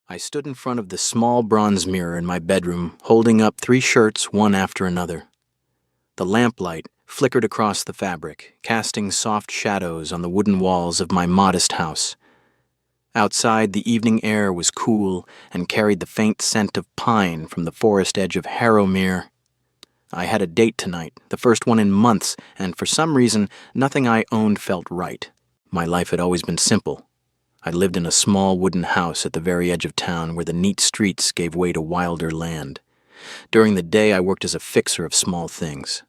I stood in front of the small bronze mirror in my bedroom, holding up 3 shirts one after another. The lamplight flickered across the fabric, casting soft shadows on the wooden walls of my modest house. Outside, the evening air was cool and carried the faint scent of pine from the forest edge of Harrowmere. I had a date tonight, the first one in months, and for some reason, nothing I owned felt right. My life had always been simple. I lived in a small wooden house at the very edge of town where the neat streets gave way to wilder land. During the day, I worked as a fixer of small things.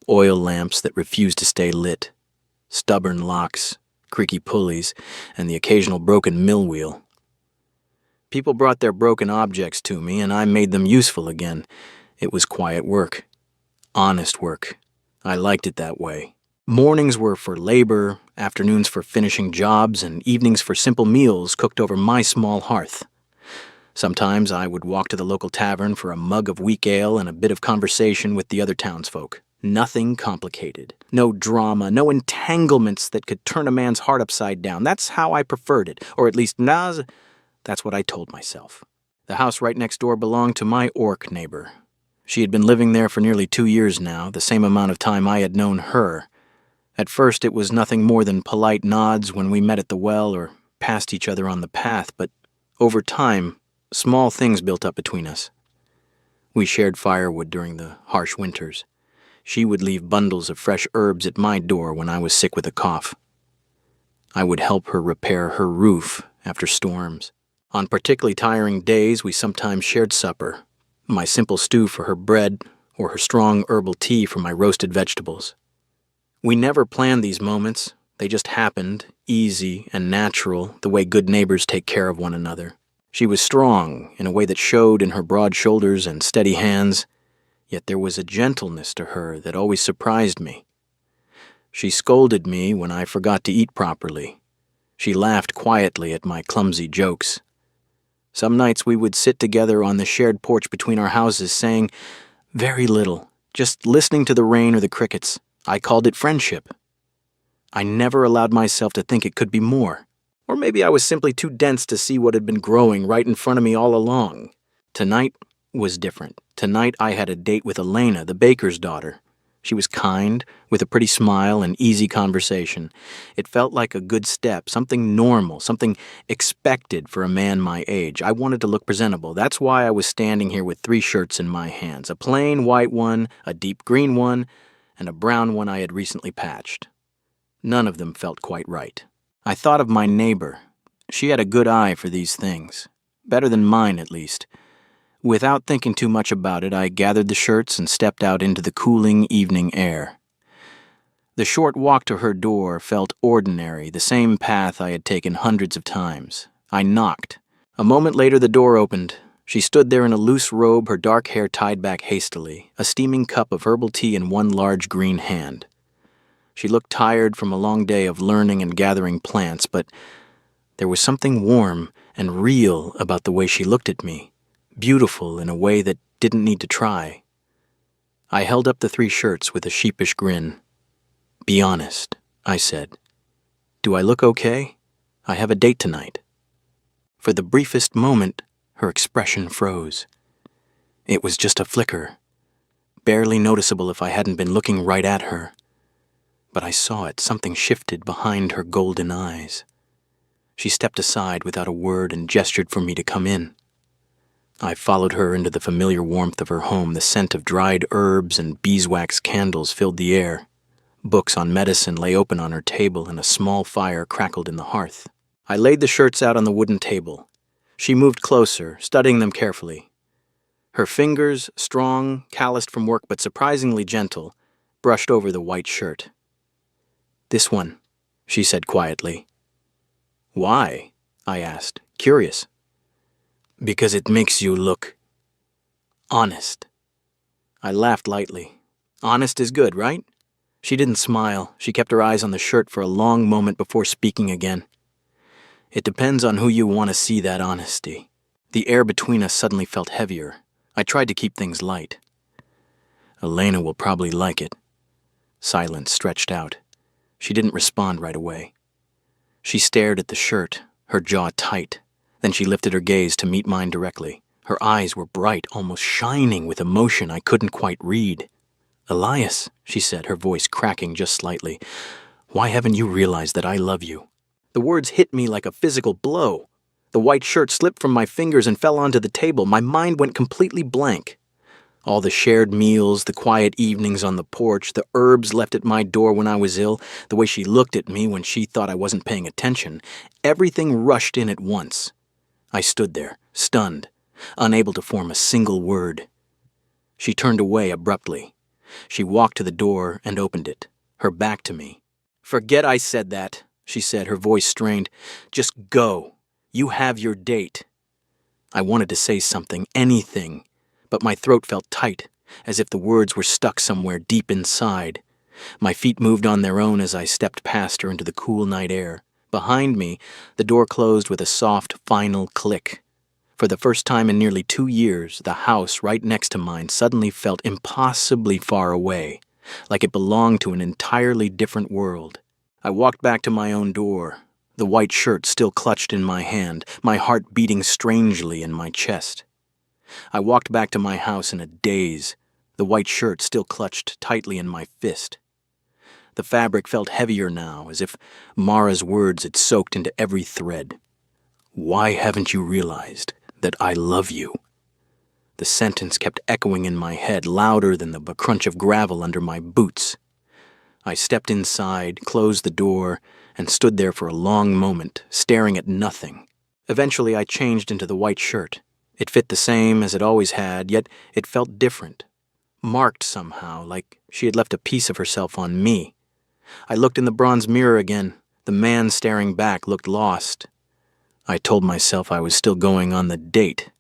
Oil lamps that refused to stay lit, stubborn locks, creaky pulleys, and the occasional broken mill wheel. People brought their broken objects to me, and I made them useful again. It was quiet work. Honest work. I liked it that way. Mornings were for labor, afternoons for finishing jobs, and evenings for simple meals cooked over my small hearth. Sometimes I would walk to the local tavern for a mug of weak ale and a bit of conversation with the other townsfolk. Nothing complicated. No drama, no entanglements that could turn a man's heart upside down. That's how I preferred it, or at least that's what I told myself. The house right next door belonged to my orc neighbor. She had been living there for nearly 2 years now, the same amount of time I had known her. At first it was nothing more than polite nods when we met at the well or passed each other on the path, but over time, small things built up between us. We shared firewood during the harsh winters. She would leave bundles of fresh herbs at my door when I was sick with a cough. I would help her repair her roof after storms. On particularly tiring days, we sometimes shared supper, my simple stew for her bread, or her strong herbal tea for my roasted vegetables. We never planned these moments. They just happened, easy and natural, the way good neighbors take care of one another. She was strong in a way that showed in her broad shoulders and steady hands, yet there was a gentleness to her that always surprised me. She scolded me when I forgot to eat properly. She laughed quietly at my clumsy jokes. Some nights we would sit together on the shared porch between our houses saying very little, just listening to the rain or the crickets. I called it friendship. I never allowed myself to think it could be more. Or maybe I was simply too dense to see what had been growing right in front of me all along. Tonight was different. Tonight I had a date with Elena, the baker's daughter. She was kind, with a pretty smile and easy conversation. It felt like a good step, something normal, something expected for a man my age. I wanted to look presentable. That's why I was standing here with 3 shirts in my hands, a plain white one, a deep green one, and a brown one I had recently patched. None of them felt quite right. I thought of my neighbor. She had a good eye for these things. Better than mine, at least. Without thinking too much about it, I gathered the shirts and stepped out into the cooling evening air. The short walk to her door felt ordinary, the same path I had taken hundreds of times. I knocked. A moment later the door opened. She stood there in a loose robe, her dark hair tied back hastily, a steaming cup of herbal tea in one large green hand. She looked tired from a long day of learning and gathering plants, but there was something warm and real about the way she looked at me, beautiful in a way that didn't need to try. I held up the 3 shirts with a sheepish grin. "Be honest," I said. "Do I look okay? I have a date tonight." For the briefest moment, her expression froze. It was just a flicker, barely noticeable if I hadn't been looking right at her. But I saw it, something shifted behind her golden eyes. She stepped aside without a word and gestured for me to come in. I followed her into the familiar warmth of her home. The scent of dried herbs and beeswax candles filled the air. Books on medicine lay open on her table, and a small fire crackled in the hearth. I laid the shirts out on the wooden table. She moved closer, studying them carefully. Her fingers, strong, calloused from work but surprisingly gentle, brushed over the white shirt. "This one," she said quietly. "Why?" I asked, curious. "Because it makes you look honest." I laughed lightly. Honest is good, right? She didn't smile. She kept her eyes on the shirt for a long moment before speaking again. "It depends on who you want to see that honesty." The air between us suddenly felt heavier. I tried to keep things light. "Elena will probably like it." Silence stretched out. She didn't respond right away. She stared at the shirt, her jaw tight. Then she lifted her gaze to meet mine directly. Her eyes were bright, almost shining with emotion I couldn't quite read. "Elias," she said, her voice cracking just slightly, "why haven't you realized that I love you?" The words hit me like a physical blow. The white shirt slipped from my fingers and fell onto the table. My mind went completely blank. All the shared meals, the quiet evenings on the porch, the herbs left at my door when I was ill, the way she looked at me when she thought I wasn't paying attention, everything rushed in at once. I stood there, stunned, unable to form a single word. She turned away abruptly. She walked to the door and opened it, her back to me. "Forget I said that," she said, her voice strained. "Just go. You have your date." I wanted to say something, anything, but my throat felt tight, as if the words were stuck somewhere deep inside. My feet moved on their own as I stepped past her into the cool night air. Behind me, the door closed with a soft, final click. For the first time in nearly 2 years, the house right next to mine suddenly felt impossibly far away, like it belonged to an entirely different world. I walked back to my own door, the white shirt still clutched in my hand, my heart beating strangely in my chest. I walked back to my house in a daze, the white shirt still clutched tightly in my fist. The fabric felt heavier now, as if Mara's words had soaked into every thread. "Why haven't you realized that I love you?" The sentence kept echoing in my head, louder than the crunch of gravel under my boots. I stepped inside, closed the door, and stood there for a long moment, staring at nothing. Eventually I changed into the white shirt. It fit the same as it always had, yet it felt different. Marked somehow, like she had left a piece of herself on me. I looked in the bronze mirror again. The man staring back looked lost. I told myself I was still going on the date.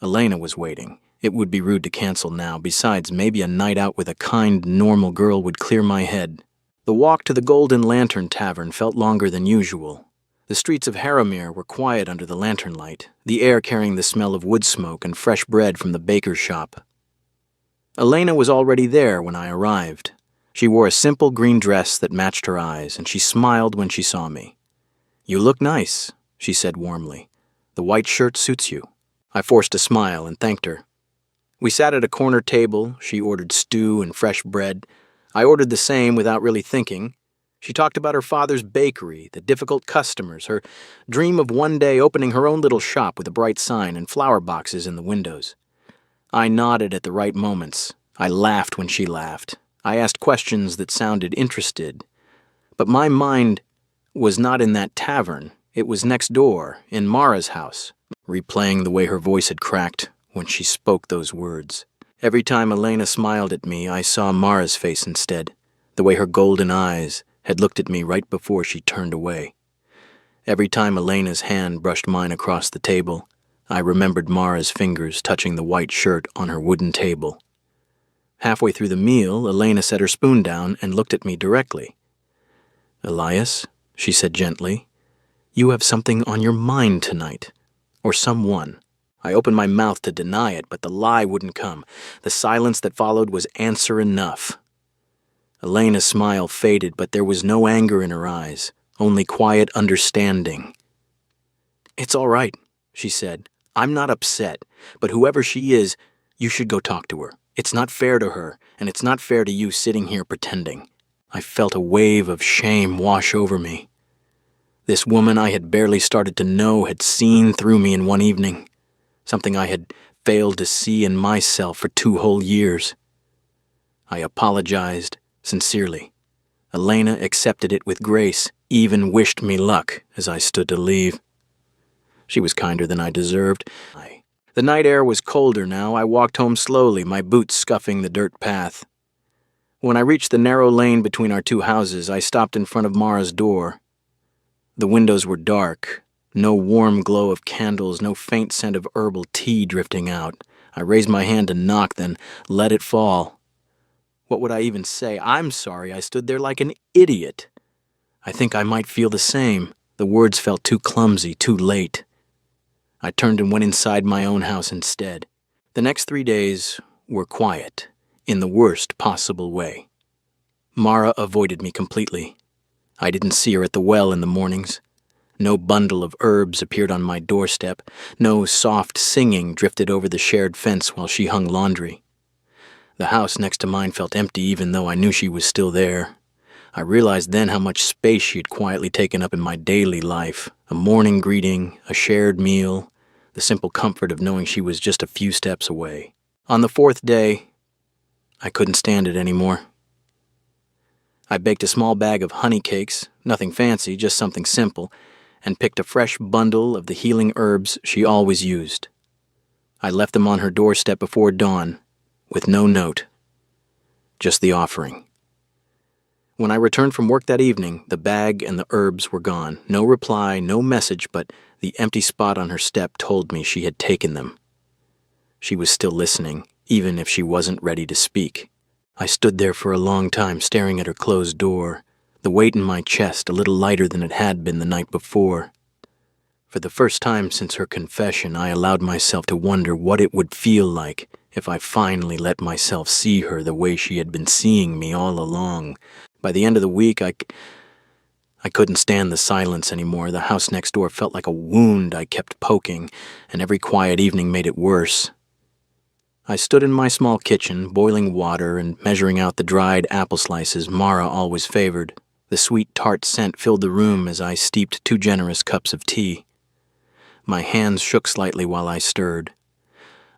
Elena was waiting. It would be rude to cancel now. Besides, maybe a night out with a kind, normal girl would clear my head. The walk to the Golden Lantern Tavern felt longer than usual. The streets of Harrowmere were quiet under the lantern light, the air carrying the smell of wood smoke and fresh bread from the baker's shop. Elena was already there when I arrived. She wore a simple green dress that matched her eyes, and she smiled when she saw me. "You look nice," she said warmly. "The white shirt suits you." I forced a smile and thanked her. We sat at a corner table. She ordered stew and fresh bread. I ordered the same without really thinking. She talked about her father's bakery, the difficult customers, her dream of one day opening her own little shop with a bright sign and flower boxes in the windows. I nodded at the right moments. I laughed when she laughed. I asked questions that sounded interested. But my mind was not in that tavern. It was next door, in Mara's house, replaying the way her voice had cracked when she spoke those words. Every time Elena smiled at me, I saw Mara's face instead, the way her golden eyes had looked at me right before she turned away. Every time Elena's hand brushed mine across the table, I remembered Mara's fingers touching the white shirt on her wooden table. Halfway through the meal, Elena set her spoon down and looked at me directly. "Elias," she said gently, "you have something on your mind tonight, or someone." I opened my mouth to deny it, but the lie wouldn't come. The silence that followed was answer enough. Elena's smile faded, but there was no anger in her eyes, only quiet understanding. "It's all right," she said. "I'm not upset, but whoever she is, you should go talk to her. It's not fair to her, and it's not fair to you sitting here pretending." I felt a wave of shame wash over me. This woman I had barely started to know had seen through me in one evening, something I had failed to see in myself for 2 whole years. I apologized sincerely. Elena accepted it with grace, even wished me luck as I stood to leave. She was kinder than I deserved. The night air was colder now. I walked home slowly, my boots scuffing the dirt path. When I reached the narrow lane between our 2 houses, I stopped in front of Mara's door. The windows were dark, no warm glow of candles, no faint scent of herbal tea drifting out. I raised my hand to knock, then let it fall. What would I even say? "I'm sorry I stood there like an idiot." I think I might feel the same. The words felt too clumsy, too late. I turned and went inside my own house instead. The next 3 days were quiet, in the worst possible way. Mara avoided me completely. I didn't see her at the well in the mornings. No bundle of herbs appeared on my doorstep. No soft singing drifted over the shared fence while she hung laundry. The house next to mine felt empty even though I knew she was still there. I realized then how much space she had quietly taken up in my daily life. A morning greeting, a shared meal, the simple comfort of knowing she was just a few steps away. On the fourth day, I couldn't stand it anymore. I baked a small bag of honey cakes, nothing fancy, just something simple, and picked a fresh bundle of the healing herbs she always used. I left them on her doorstep before dawn, with no note, just the offering. When I returned from work that evening, the bag and the herbs were gone. No reply, no message, but the empty spot on her step told me she had taken them. She was still listening, even if she wasn't ready to speak. I stood there for a long time staring at her closed door, the weight in my chest a little lighter than it had been the night before. For the first time since her confession, I allowed myself to wonder what it would feel like if I finally let myself see her the way she had been seeing me all along. By the end of the week, I couldn't stand the silence anymore. The house next door felt like a wound I kept poking, and every quiet evening made it worse. I stood in my small kitchen, boiling water and measuring out the dried apple slices Mara always favored. The sweet tart scent filled the room as I steeped 2 generous cups of tea. My hands shook slightly while I stirred.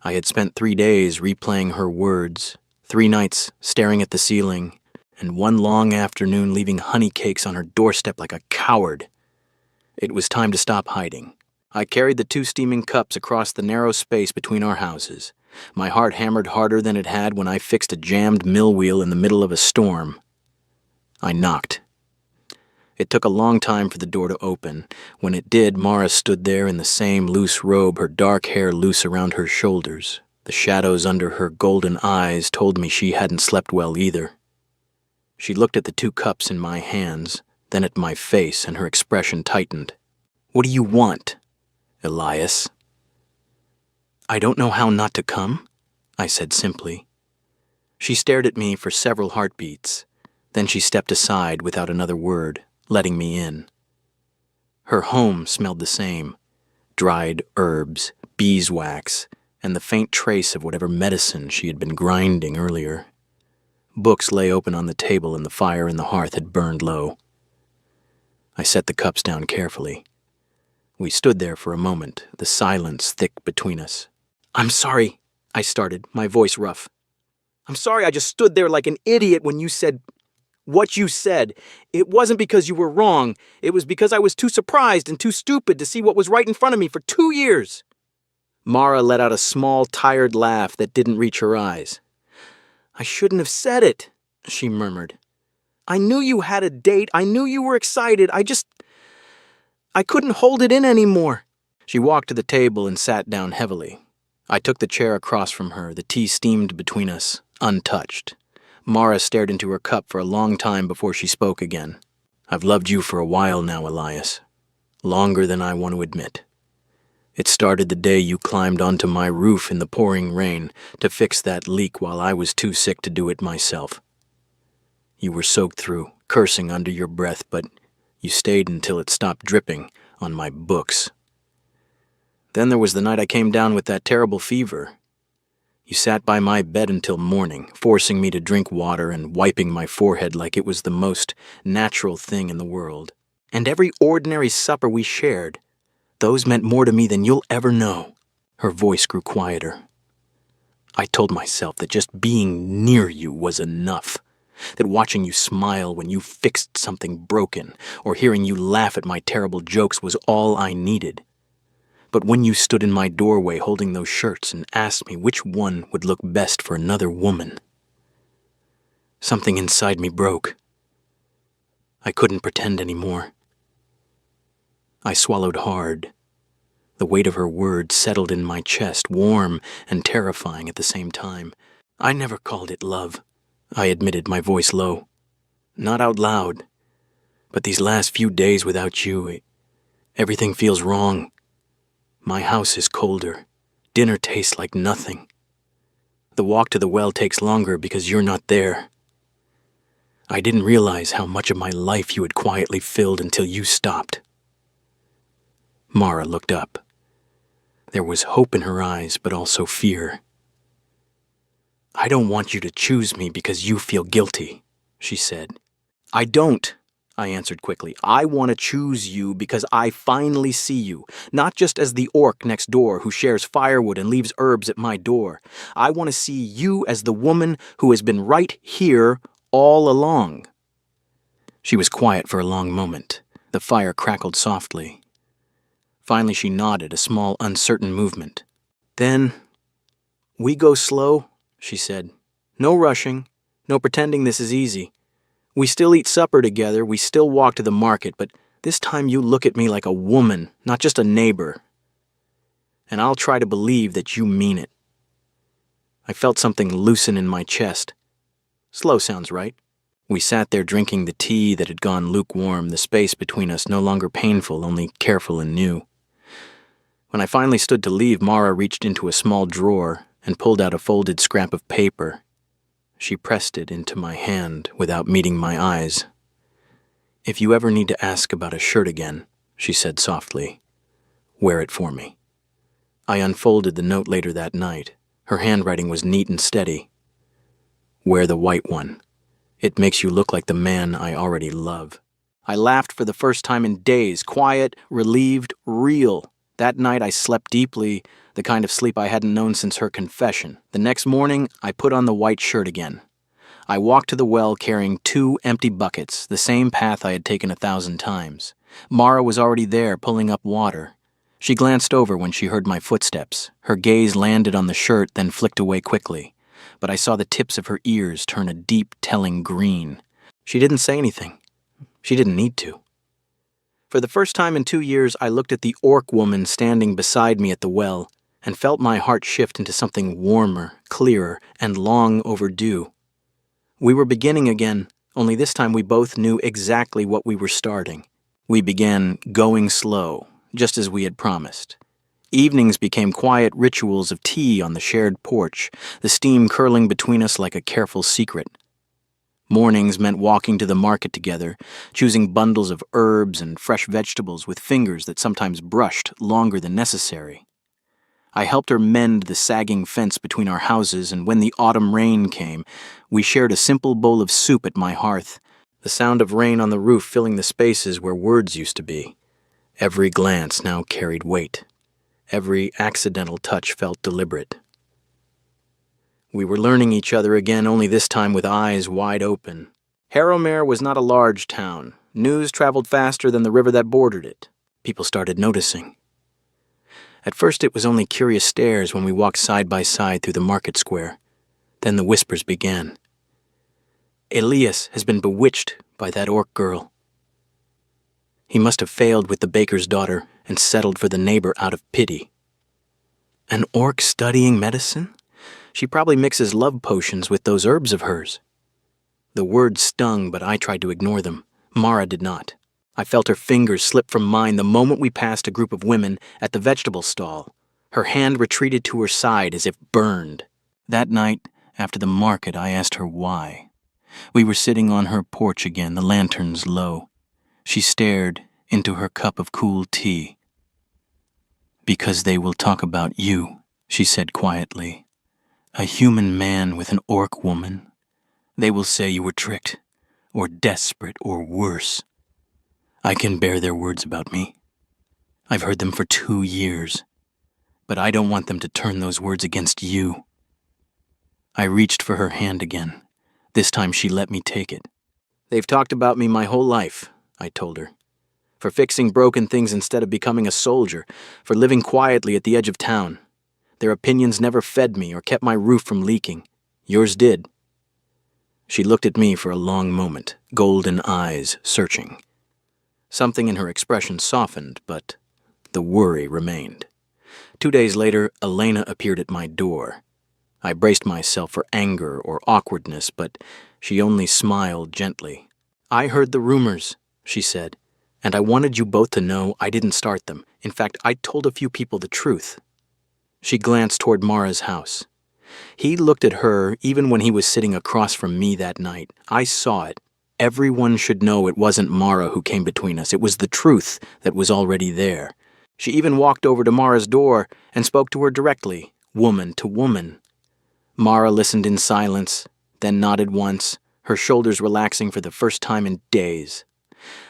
I had spent 3 days replaying her words, 3 nights staring at the ceiling, and 1 long afternoon leaving honey cakes on her doorstep like a coward. It was time to stop hiding. I carried the 2 steaming cups across the narrow space between our houses. My heart hammered harder than it had when I fixed a jammed mill wheel in the middle of a storm. I knocked. It took a long time for the door to open. When it did, Mara stood there in the same loose robe, her dark hair loose around her shoulders. The shadows under her golden eyes told me she hadn't slept well either. She looked at the 2 cups in my hands, then at my face, and her expression tightened. "What do you want, Elias?" "I don't know how not to come," I said simply. She stared at me for several heartbeats. Then she stepped aside without another word, letting me in. Her home smelled the same: dried herbs, beeswax, and the faint trace of whatever medicine she had been grinding earlier. Books lay open on the table and the fire in the hearth had burned low. I set the cups down carefully. We stood there for a moment, the silence thick between us. "I'm sorry," I started, my voice rough. "I'm sorry I just stood there like an idiot when you said what you said. It wasn't because you were wrong. It was because I was too surprised and too stupid to see what was right in front of me for 2 years. Mara let out a small, tired laugh that didn't reach her eyes. "I shouldn't have said it," she murmured. "I knew you had a date. I knew you were excited. I couldn't hold it in anymore." She walked to the table and sat down heavily. I took the chair across from her. The tea steamed between us, untouched. Mara stared into her cup for a long time before she spoke again. "I've loved you for a while now, Elias. Longer than I want to admit. It started the day you climbed onto my roof in the pouring rain to fix that leak while I was too sick to do it myself. You were soaked through, cursing under your breath, but you stayed until it stopped dripping on my books. Then there was the night I came down with that terrible fever. You sat by my bed until morning, forcing me to drink water and wiping my forehead like it was the most natural thing in the world. And every ordinary supper we shared, those meant more to me than you'll ever know." Her voice grew quieter. "I told myself that just being near you was enough, that watching you smile when you fixed something broken, or hearing you laugh at my terrible jokes was all I needed. But when you stood in my doorway holding those shirts and asked me which one would look best for another woman, something inside me broke. I couldn't pretend anymore." I swallowed hard. The weight of her words settled in my chest, warm and terrifying at the same time. "I never called it love," I admitted, my voice low. "Not out loud. But these last few days without you, everything feels wrong. My house is colder. Dinner tastes like nothing. The walk to the well takes longer because you're not there. I didn't realize how much of my life you had quietly filled until you stopped. Mara looked up. There was hope in her eyes, but also fear. "I don't want you to choose me because you feel guilty," she said. "I don't," I answered quickly. "I want to choose you because I finally see you, not just as the orc next door who shares firewood and leaves herbs at my door. I want to see you as the woman who has been right here all along." She was quiet for a long moment. The fire crackled softly. Finally she nodded, a small, uncertain movement. "Then, we go slow," she said. "No rushing, no pretending this is easy. We still eat supper together, we still walk to the market, but this time you look at me like a woman, not just a neighbor. And I'll try to believe that you mean it." I felt something loosen in my chest. Slow sounds right. We sat there drinking the tea that had gone lukewarm, the space between us no longer painful, only careful and new. When I finally stood to leave, Mara reached into a small drawer and pulled out a folded scrap of paper. She pressed it into my hand without meeting my eyes. "If you ever need to ask about a shirt again," she said softly, "wear it for me." I unfolded the note later that night. Her handwriting was neat and steady. "Wear the white one. It makes you look like the man I already love." I laughed for the first time in days, quiet, relieved, real. That night I slept deeply, the kind of sleep I hadn't known since her confession. The next morning, I put on the white shirt again. I walked to the well carrying 2 empty buckets, the same path I had taken 1,000 times. Mara was already there, pulling up water. She glanced over when she heard my footsteps. Her gaze landed on the shirt, then flicked away quickly. But I saw the tips of her ears turn a deep, telling green. She didn't say anything. She didn't need to. For the first time in 2 years, I looked at the orc woman standing beside me at the well and felt my heart shift into something warmer, clearer, and long overdue. We were beginning again, only this time we both knew exactly what we were starting. We began going slow, just as we had promised. Evenings became quiet rituals of tea on the shared porch, the steam curling between us like a careful secret. Mornings meant walking to the market together, choosing bundles of herbs and fresh vegetables with fingers that sometimes brushed longer than necessary. I helped her mend the sagging fence between our houses, and when the autumn rain came, we shared a simple bowl of soup at my hearth, the sound of rain on the roof filling the spaces where words used to be. Every glance now carried weight. Every accidental touch felt deliberate. We were learning each other again, only this time with eyes wide open. Harrowmere was not a large town. News traveled faster than the river that bordered it. People started noticing. At first it was only curious stares when we walked side by side through the market square. Then the whispers began. "Elias has been bewitched by that orc girl. He must have failed with the baker's daughter and settled for the neighbor out of pity." "An orc studying medicine? She probably mixes love potions with those herbs of hers." The words stung, but I tried to ignore them. Mara did not. I felt her fingers slip from mine the moment we passed a group of women at the vegetable stall. Her hand retreated to her side as if burned. That night, after the market, I asked her why. We were sitting on her porch again, the lanterns low. She stared into her cup of cool tea. "Because they will talk about you," she said quietly. "A human man with an orc woman. They will say you were tricked, or desperate, or worse. I can bear their words about me. I've heard them for 2 years, but I don't want them to turn those words against you." I reached for her hand again. This time she let me take it. "They've talked about me my whole life," I told her. "For fixing broken things instead of becoming a soldier, for living quietly at the edge of town. Their opinions never fed me or kept my roof from leaking. Yours did." She looked at me for a long moment, golden eyes searching. Something in her expression softened, but the worry remained. 2 days later, Elena appeared at my door. I braced myself for anger or awkwardness, but she only smiled gently. "I heard the rumors," she said, "and I wanted you both to know I didn't start them. In fact, I told a few people the truth." She glanced toward Mara's house. He looked at her even when he was sitting across from me that night. I saw it. Everyone should know it wasn't Mara who came between us. It was the truth that was already there. She even walked over to Mara's door and spoke to her directly, woman to woman. Mara listened in silence, then nodded once, her shoulders relaxing for the first time in days.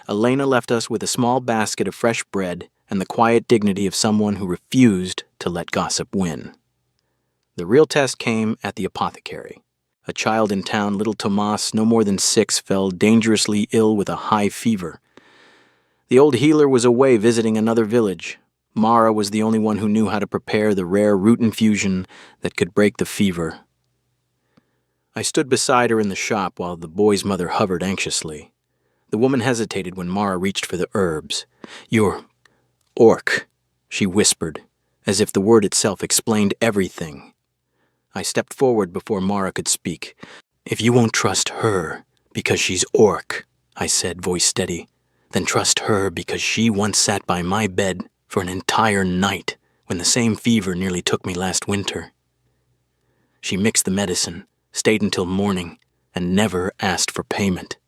Elena left us with a small basket of fresh bread and the quiet dignity of someone who refused to let gossip win. The real test came at the apothecary. A child in town, little Tomas, no more than 6, fell dangerously ill with a high fever. The old healer was away visiting another village. Mara was the only one who knew how to prepare the rare root infusion that could break the fever. I stood beside her in the shop while the boy's mother hovered anxiously. The woman hesitated when Mara reached for the herbs. "You're orc," she whispered, as if the word itself explained everything. I stepped forward before Mara could speak. "If you won't trust her because she's orc," I said, voice steady, "then trust her because she once sat by my bed for an entire night when the same fever nearly took me last winter. She mixed the medicine, stayed until morning, and never asked for payment.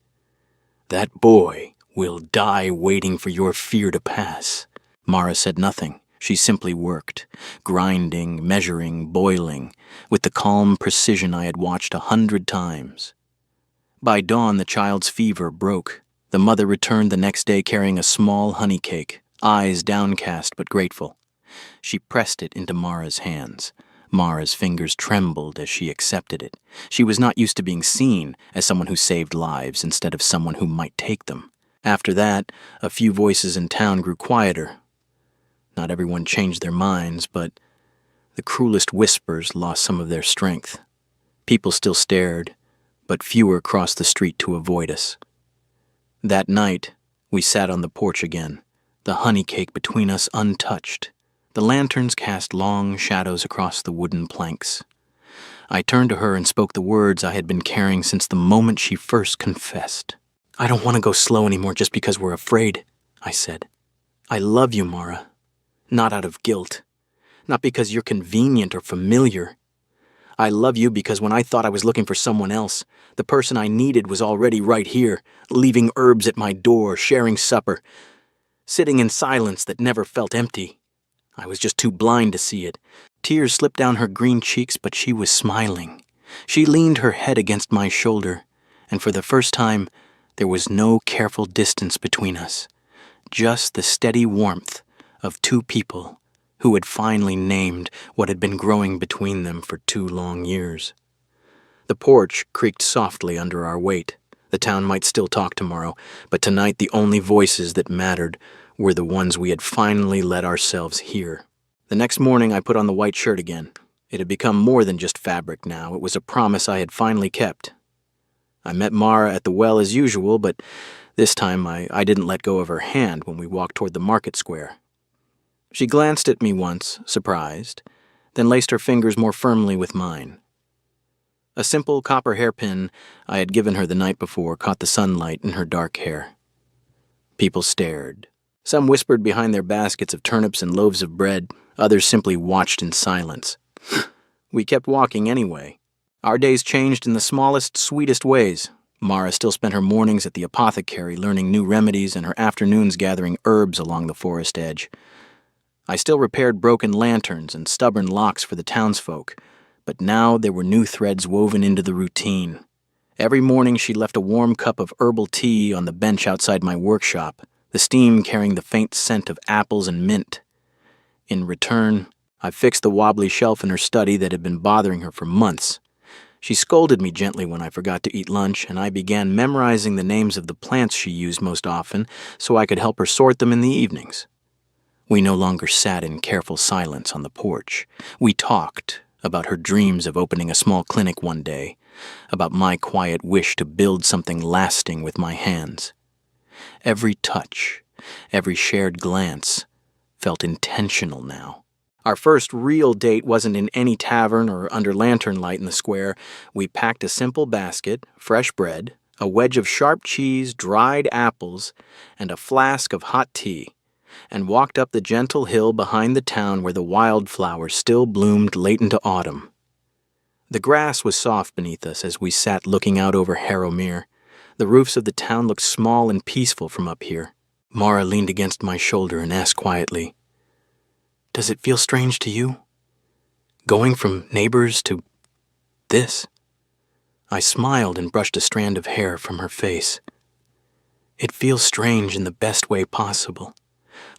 That boy will die waiting for your fear to pass." Mara said nothing. She simply worked, grinding, measuring, boiling, with the calm precision I had watched 100 times. By dawn, the child's fever broke. The mother returned the next day carrying a small honey cake, eyes downcast but grateful. She pressed it into Mara's hands. Mara's fingers trembled as she accepted it. She was not used to being seen as someone who saved lives instead of someone who might take them. After that, a few voices in town grew quieter. Not everyone changed their minds, but the cruelest whispers lost some of their strength. People still stared, but fewer crossed the street to avoid us. That night, we sat on the porch again, the honey cake between us untouched. The lanterns cast long shadows across the wooden planks. I turned to her and spoke the words I had been carrying since the moment she first confessed. "I don't want to go slow anymore just because we're afraid," I said. "I love you, Mara. Not out of guilt. Not because you're convenient or familiar. I love you because when I thought I was looking for someone else, the person I needed was already right here, leaving herbs at my door, sharing supper, sitting in silence that never felt empty. I was just too blind to see it. Tears slipped down her green cheeks, but she was smiling. She leaned her head against my shoulder, and for the first time, there was no careful distance between us, just the steady warmth of two people who had finally named what had been growing between them for 2 long years. The porch creaked softly under our weight. The town might still talk tomorrow, but tonight the only voices that mattered were the ones we had finally let ourselves hear. The next morning I put on the white shirt again. It had become more than just fabric now. It was a promise I had finally kept. I met Mara at the well as usual, but this time I didn't let go of her hand when we walked toward the market square. She glanced at me once, surprised, then laced her fingers more firmly with mine. A simple copper hairpin I had given her the night before caught the sunlight in her dark hair. People stared. Some whispered behind their baskets of turnips and loaves of bread. Others simply watched in silence. We kept walking anyway. Our days changed in the smallest, sweetest ways. Mara still spent her mornings at the apothecary learning new remedies and her afternoons gathering herbs along the forest edge. I still repaired broken lanterns and stubborn locks for the townsfolk, but now there were new threads woven into the routine. Every morning she left a warm cup of herbal tea on the bench outside my workshop, the steam carrying the faint scent of apples and mint. In return, I fixed the wobbly shelf in her study that had been bothering her for months. She scolded me gently when I forgot to eat lunch, and I began memorizing the names of the plants she used most often so I could help her sort them in the evenings. We no longer sat in careful silence on the porch. We talked about her dreams of opening a small clinic one day, about my quiet wish to build something lasting with my hands. Every touch, every shared glance felt intentional now. Our first real date wasn't in any tavern or under lantern light in the square. We packed a simple basket, fresh bread, a wedge of sharp cheese, dried apples, and a flask of hot tea, and walked up the gentle hill behind the town where the wildflowers still bloomed late into autumn. The grass was soft beneath us as we sat looking out over Harrowmere. The roofs of the town looked small and peaceful from up here. Mara leaned against my shoulder and asked quietly, Does it feel strange to you? Going from neighbors to this? I smiled and brushed a strand of hair from her face. It feels strange in the best way possible,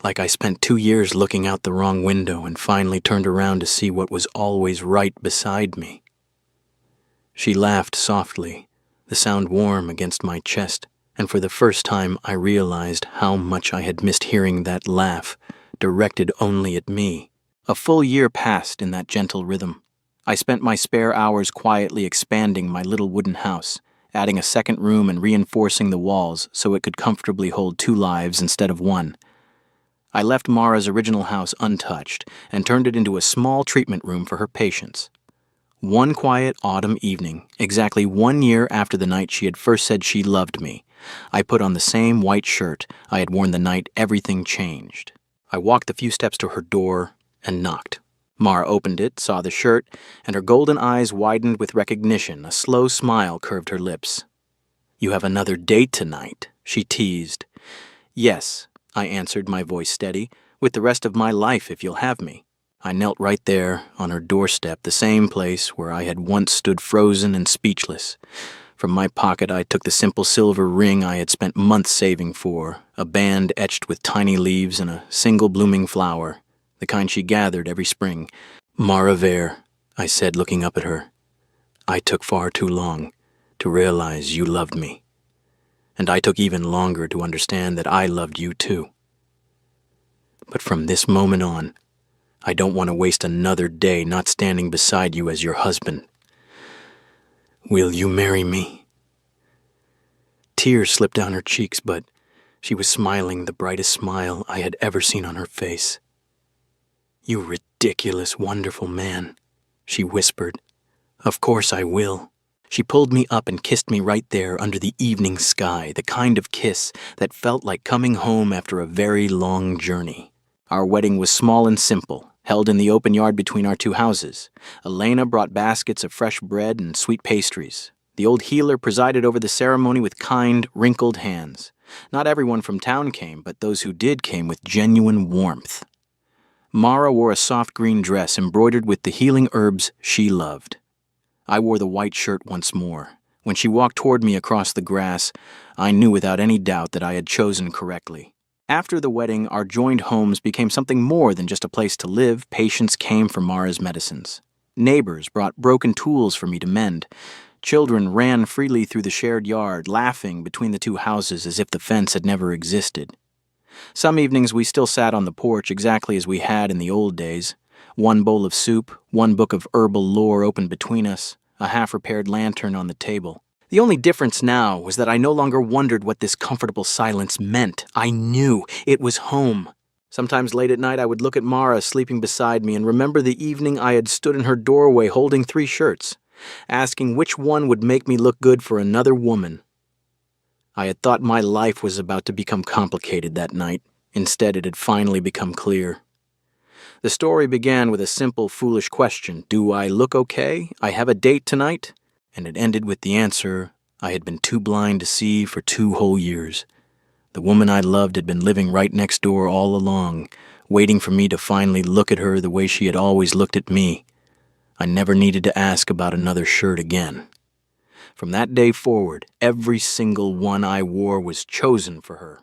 like I spent 2 years looking out the wrong window and finally turned around to see what was always right beside me. She laughed softly, the sound warm against my chest, and for the first time I realized how much I had missed hearing that laugh, directed only at me. A full year passed in that gentle rhythm. I spent my spare hours quietly expanding my little wooden house, adding a second room and reinforcing the walls so it could comfortably hold 2 lives instead of 1. I left Mara's original house untouched and turned it into a small treatment room for her patients. One quiet autumn evening, exactly 1 year after the night she had first said she loved me, I put on the same white shirt I had worn the night everything changed. I walked the few steps to her door and knocked. Mara opened it, saw the shirt, and her golden eyes widened with recognition. A slow smile curved her lips. "You have another date tonight," she teased. "Yes," I answered, my voice steady, "with the rest of my life if you'll have me." I knelt right there on her doorstep, the same place where I had once stood frozen and speechless. From my pocket I took the simple silver ring I had spent months saving for, a band etched with tiny leaves and a single blooming flower, the kind she gathered every spring. "Mara Vere," I said, looking up at her, "I took far too long to realize you loved me. And I took even longer to understand that I loved you too. But from this moment on, I don't want to waste another day not standing beside you as your husband. Will you marry me?" Tears slipped down her cheeks, but she was smiling the brightest smile I had ever seen on her face. "You ridiculous, wonderful man," she whispered. "Of course I will." She pulled me up and kissed me right there under the evening sky, the kind of kiss that felt like coming home after a very long journey. Our wedding was small and simple, held in the open yard between our 2 houses. Elena brought baskets of fresh bread and sweet pastries. The old healer presided over the ceremony with kind, wrinkled hands. Not everyone from town came, but those who did came with genuine warmth. Mara wore a soft green dress embroidered with the healing herbs she loved. I wore the white shirt once more. When she walked toward me across the grass, I knew without any doubt that I had chosen correctly. After the wedding, our joined homes became something more than just a place to live. Patients came for Mara's medicines. Neighbors brought broken tools for me to mend. Children ran freely through the shared yard, laughing between the 2 houses as if the fence had never existed. Some evenings we still sat on the porch exactly as we had in the old days. 1 bowl of soup, 1 book of herbal lore open between us, a half-repaired lantern on the table. The only difference now was that I no longer wondered what this comfortable silence meant. I knew it was home. Sometimes late at night I would look at Mara sleeping beside me and remember the evening I had stood in her doorway holding 3 shirts, asking which one would make me look good for another woman. I had thought my life was about to become complicated that night. Instead, it had finally become clear. The story began with a simple, foolish question: "Do I look okay? I have a date tonight?" And it ended with the answer I had been too blind to see for 2 whole years. The woman I loved had been living right next door all along, waiting for me to finally look at her the way she had always looked at me. I never needed to ask about another shirt again. From that day forward, every single one I wore was chosen for her.